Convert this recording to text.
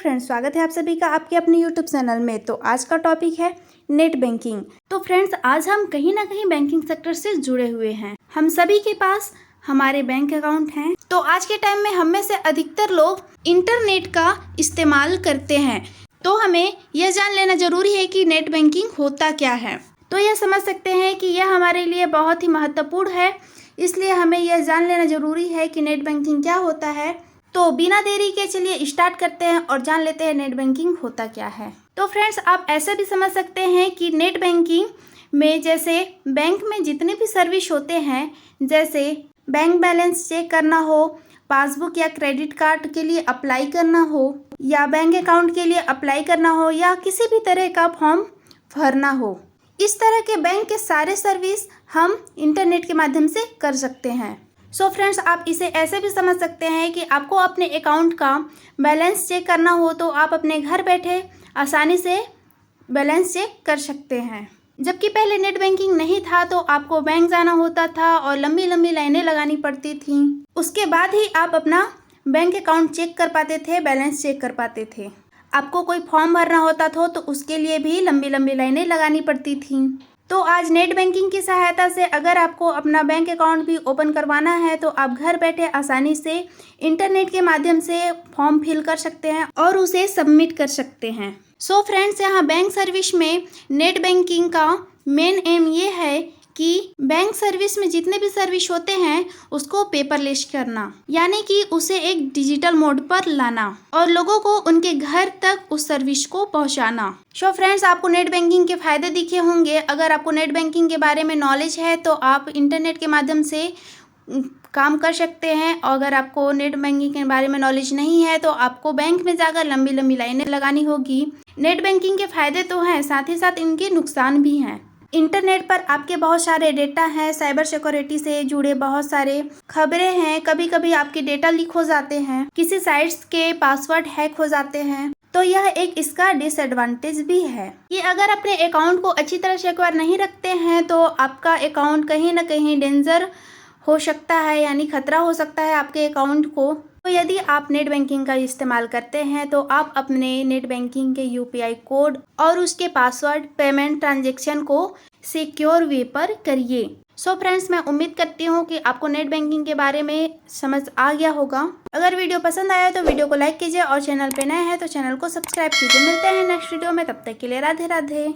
Friends, स्वागत है आप सभी का आपके अपने यूट्यूब चैनल में। तो आज का टॉपिक है नेट बैंकिंग। तो फ्रेंड्स, आज हम कहीं ना कहीं बैंकिंग सेक्टर से जुड़े हुए हैं। हम सभी के पास हमारे बैंक अकाउंट हैं। तो आज के टाइम में हम में से अधिकतर लोग इंटरनेट का इस्तेमाल करते हैं। तो हमें यह जान लेना जरूरी है कि नेट बैंकिंग होता क्या है। तो यह समझ सकते हैं कि यह हमारे लिए बहुत ही महत्वपूर्ण है, इसलिए हमें यह जान लेना जरूरी है कि नेट बैंकिंग क्या होता है। तो बिना देरी के चलिए स्टार्ट करते हैं और जान लेते हैं नेट बैंकिंग होता क्या है। तो फ्रेंड्स, आप ऐसे भी समझ सकते हैं कि नेट बैंकिंग में जैसे बैंक में जितने भी सर्विस होते हैं, जैसे बैंक बैलेंस चेक करना हो, पासबुक या क्रेडिट कार्ड के लिए अप्लाई करना हो, या बैंक अकाउंट के लिए अप्लाई करना हो, या किसी भी तरह का फॉर्म भरना हो, इस तरह के बैंक के सारे सर्विस हम इंटरनेट के माध्यम से कर सकते हैं। सो फ्रेंड्स, आप इसे ऐसे भी समझ सकते हैं कि आपको अपने अकाउंट का बैलेंस चेक करना हो तो आप अपने घर बैठे आसानी से बैलेंस चेक कर सकते हैं। जबकि पहले नेट बैंकिंग नहीं था तो आपको बैंक जाना होता था और लंबी लंबी लाइनें लगानी पड़ती थीं। उसके बाद ही आप अपना बैंक अकाउंट चेक कर पाते थे, बैलेंस चेक कर पाते थे। आपको कोई फॉर्म भरना होता था तो उसके लिए भी लंबी लंबी लाइनें लगानी पड़ती थीं। तो आज नेट बैंकिंग की सहायता से अगर आपको अपना बैंक अकाउंट भी ओपन करवाना है तो आप घर बैठे आसानी से इंटरनेट के माध्यम से फॉर्म फिल कर सकते हैं और उसे सबमिट कर सकते हैं। सो फ्रेंड्स, यहाँ बैंक सर्विस में नेट बैंकिंग का मेन एम ये है कि बैंक सर्विस में जितने भी सर्विस होते हैं उसको पेपरलेस करना, यानी कि उसे एक डिजिटल मोड पर लाना और लोगों को उनके घर तक उस सर्विस को पहुंचाना। सो फ्रेंड्स, आपको नेट बैंकिंग के फायदे दिखे होंगे। अगर आपको नेट बैंकिंग के बारे में नॉलेज है तो आप इंटरनेट के माध्यम से काम कर सकते हैं। और अगर आपको नेट बैंकिंग के बारे में नॉलेज नहीं है तो आपको बैंक में जाकर लंबी लंबी लाइनें लगानी होगी। नेट बैंकिंग के फायदे तो हैं, साथ ही साथ इनके नुकसान भी हैं। इंटरनेट पर आपके बहुत सारे डेटा हैं, साइबर सिक्योरिटी से जुड़े बहुत सारे खबरें हैं। कभी कभी आपके डेटा लीक हो जाते हैं, किसी साइट्स के पासवर्ड हैक हो जाते हैं। तो यह एक इसका डिसएडवांटेज भी है कि अगर अपने अकाउंट को अच्छी तरह सिक्योर नहीं रखते हैं तो आपका अकाउंट कहीं ना कहीं डेंजर हो सकता है, यानी खतरा हो सकता है आपके अकाउंट को। तो यदि आप नेट बैंकिंग का इस्तेमाल करते हैं तो आप अपने नेट बैंकिंग के यूपीआई कोड और उसके पासवर्ड पेमेंट ट्रांजैक्शन को सिक्योर वे पर करिए। सो फ्रेंड्स, मैं उम्मीद करती हूँ कि आपको नेट बैंकिंग के बारे में समझ आ गया होगा। अगर वीडियो पसंद आया तो वीडियो को लाइक कीजिए और चैनल पे नए हैं तो चैनल को सब्सक्राइब कीजिए। मिलते हैं नेक्स्ट वीडियो में, तब तक के लिए राधे राधे।